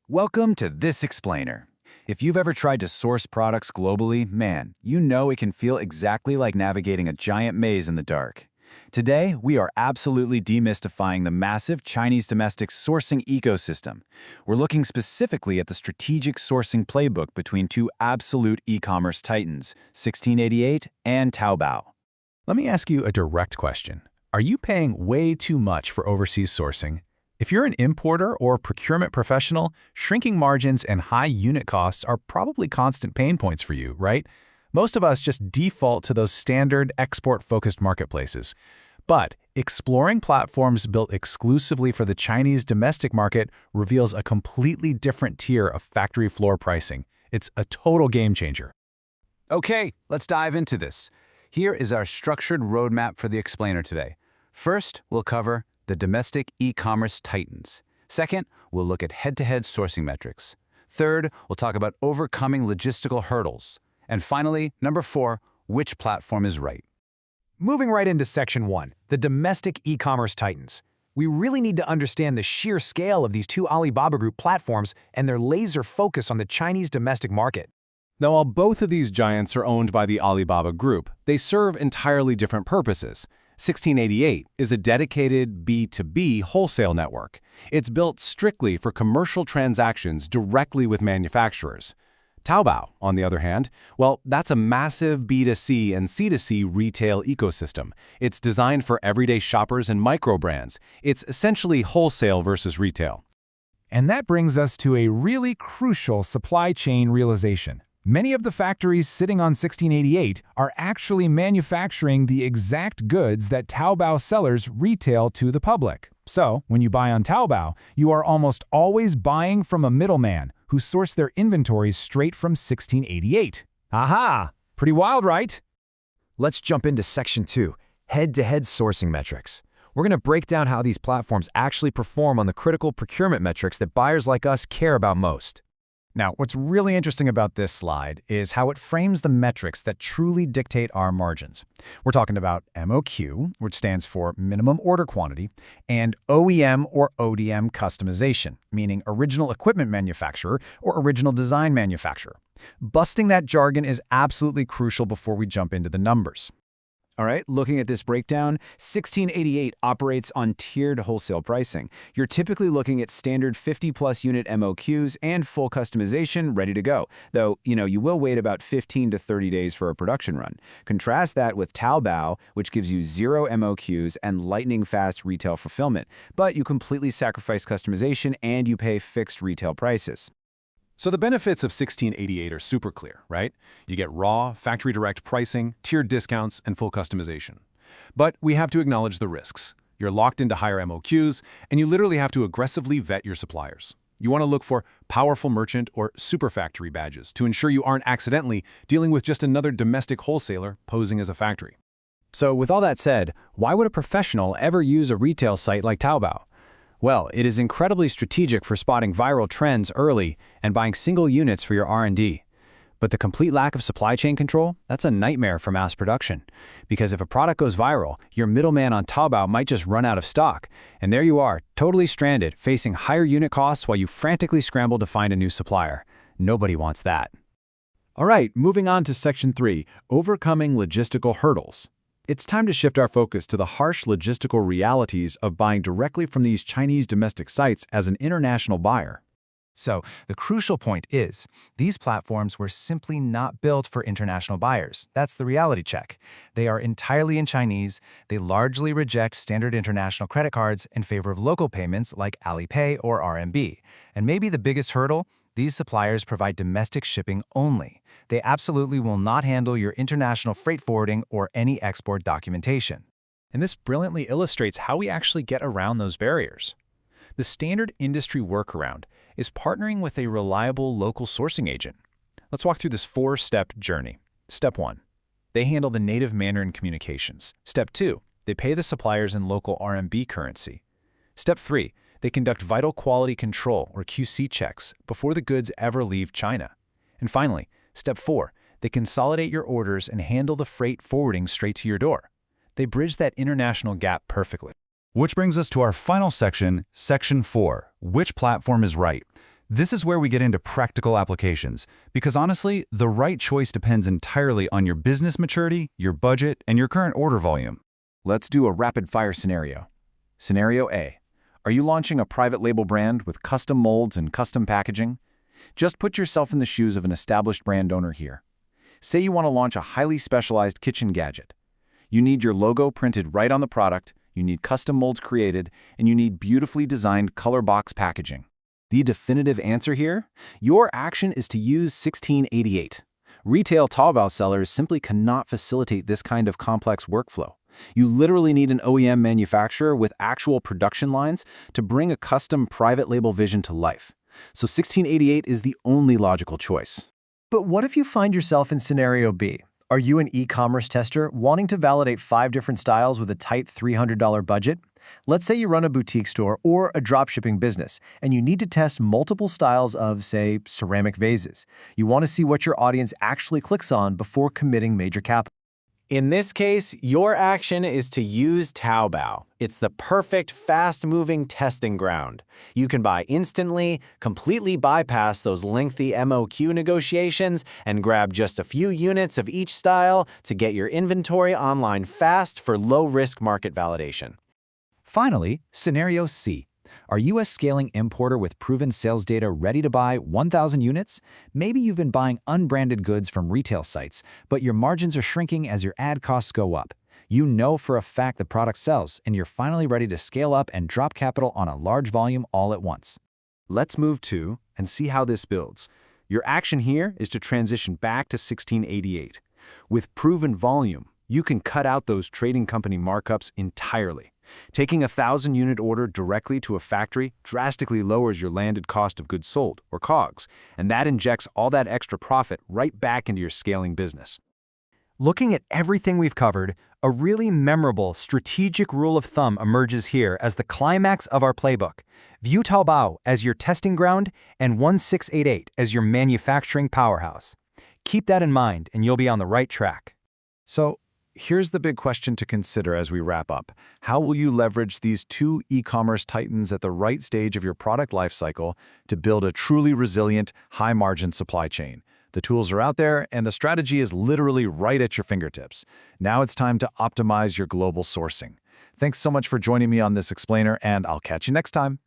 Welcome to This Explainer. If you've ever tried to source products globally, man, you know it can feel exactly like navigating a giant maze in the dark. Today, we are absolutely demystifying the massive Chinese domestic sourcing ecosystem. We're looking specifically at the strategic sourcing playbook between two absolute e-commerce titans, 1688 and Taobao. Let me ask you a direct question. Are you paying way too much for overseas sourcing? If you're an importer or procurement professional, shrinking margins and high unit costs are probably constant pain points for you, right? Most of us just default to those standard export-focused marketplaces. But exploring platforms built exclusively for the Chinese domestic market reveals a completely different tier of factory floor pricing. It's a total game changer. Okay, let's dive into this. Here is our structured roadmap for the explainer today. First, we'll cover the domestic e-commerce titans. Second, we'll look at head-to-head sourcing metrics. Third, we'll talk about overcoming logistical hurdles. And finally, number 4, which platform is right? Moving right into Section 1, the domestic e-commerce titans. We really need to understand the sheer scale of these two Alibaba Group platforms and their laser focus on the Chinese domestic market. Now, while both of these giants are owned by the Alibaba Group, they serve entirely different purposes. 1688 is a dedicated B2B wholesale network. It's built strictly for commercial transactions directly with manufacturers. Taobao, on the other hand, well, that's a massive B2C and C2C retail ecosystem. It's designed for everyday shoppers and micro brands. It's essentially wholesale versus retail. And that brings us to a really crucial supply chain realization. Many of the factories sitting on 1688 are actually manufacturing the exact goods that Taobao sellers retail to the public. So, when you buy on Taobao, you are almost always buying from a middleman who sourced their inventories straight from 1688. Aha! Pretty wild, right? Let's jump into Section 2, head-to-head sourcing metrics. We're going to break down how these platforms actually perform on the critical procurement metrics that buyers like us care about most. Now, what's really interesting about this slide is how it frames the metrics that truly dictate our margins. We're talking about MOQ, which stands for minimum order quantity, and OEM or ODM customization, meaning original equipment manufacturer or original design manufacturer. Busting that jargon is absolutely crucial before we jump into the numbers. All right, looking at this breakdown, 1688 operates on tiered wholesale pricing. You're typically looking at standard 50-plus unit MOQs and full customization ready to go, though, you will wait about 15 to 30 days for a production run. Contrast that with Taobao, which gives you 0 MOQs and lightning-fast retail fulfillment, but you completely sacrifice customization and you pay fixed retail prices. So the benefits of 1688 are super clear, right? You get raw, factory direct pricing, tiered discounts, and full customization. But we have to acknowledge the risks. You're locked into higher MOQs, and you literally have to aggressively vet your suppliers. You want to look for powerful merchant or super factory badges to ensure you aren't accidentally dealing with just another domestic wholesaler posing as a factory. So with all that said, why would a professional ever use a retail site like Taobao? Well, it is incredibly strategic for spotting viral trends early and buying single units for your R&D. But the complete lack of supply chain control, that's a nightmare for mass production. Because if a product goes viral, your middleman on Taobao might just run out of stock. And there you are, totally stranded, facing higher unit costs while you frantically scramble to find a new supplier. Nobody wants that. All right, moving on to Section 3, overcoming logistical hurdles. It's time to shift our focus to the harsh logistical realities of buying directly from these Chinese domestic sites as an international buyer. So, the crucial point is, these platforms were simply not built for international buyers. That's the reality check. They are entirely in Chinese, they largely reject standard international credit cards in favor of local payments like Alipay or RMB. And maybe the biggest hurdle? These suppliers provide domestic shipping only. They absolutely will not handle your international freight forwarding or any export documentation. And this brilliantly illustrates how we actually get around those barriers. The standard industry workaround is partnering with a reliable local sourcing agent. Let's walk through this 4-step journey. Step 1. They handle the native Mandarin communications. Step 2. They pay the suppliers in local RMB currency. Step 3. They conduct vital quality control or QC checks before the goods ever leave China. And finally, Step 4. They consolidate your orders and handle the freight forwarding straight to your door. They bridge that international gap perfectly. Which brings us to our final section, Section 4, which platform is right? This is where we get into practical applications, because honestly, the right choice depends entirely on your business maturity, your budget, and your current order volume. Let's do a rapid-fire scenario. Scenario A. Are you launching a private label brand with custom molds and custom packaging? Just put yourself in the shoes of an established brand owner here. Say you want to launch a highly specialized kitchen gadget. You need your logo printed right on the product, you need custom molds created, and you need beautifully designed color box packaging. The definitive answer here? Your action is to use 1688. Retail Taobao sellers simply cannot facilitate this kind of complex workflow. You literally need an OEM manufacturer with actual production lines to bring a custom private label vision to life. So 1688 is the only logical choice. But what if you find yourself in scenario B? Are you an e-commerce tester wanting to validate 5 different styles with a tight $300 budget? Let's say you run a boutique store or a dropshipping business, and you need to test multiple styles of, say, ceramic vases. You want to see what your audience actually clicks on before committing major capital. In this case, your action is to use Taobao. It's the perfect, fast-moving testing ground. You can buy instantly, completely bypass those lengthy MOQ negotiations, and grab just a few units of each style to get your inventory online fast for low-risk market validation. Finally, Scenario C. Are you a scaling importer with proven sales data ready to buy 1,000 units? Maybe you've been buying unbranded goods from retail sites, but your margins are shrinking as your ad costs go up. You know for a fact the product sells, and you're finally ready to scale up and drop capital on a large volume all at once. Let's move to and see how this builds. Your action here is to transition back to 1688. With proven volume, you can cut out those trading company markups entirely. Taking a 1,000-unit order directly to a factory drastically lowers your landed cost of goods sold, or COGS, and that injects all that extra profit right back into your scaling business. Looking at everything we've covered, a really memorable strategic rule of thumb emerges here as the climax of our playbook. View Taobao as your testing ground and 1688 as your manufacturing powerhouse. Keep that in mind and you'll be on the right track. So, here's the big question to consider as we wrap up. How will you leverage these two e-commerce titans at the right stage of your product lifecycle to build a truly resilient, high-margin supply chain? The tools are out there, and the strategy is literally right at your fingertips. Now it's time to optimize your global sourcing. Thanks so much for joining me on this explainer, and I'll catch you next time.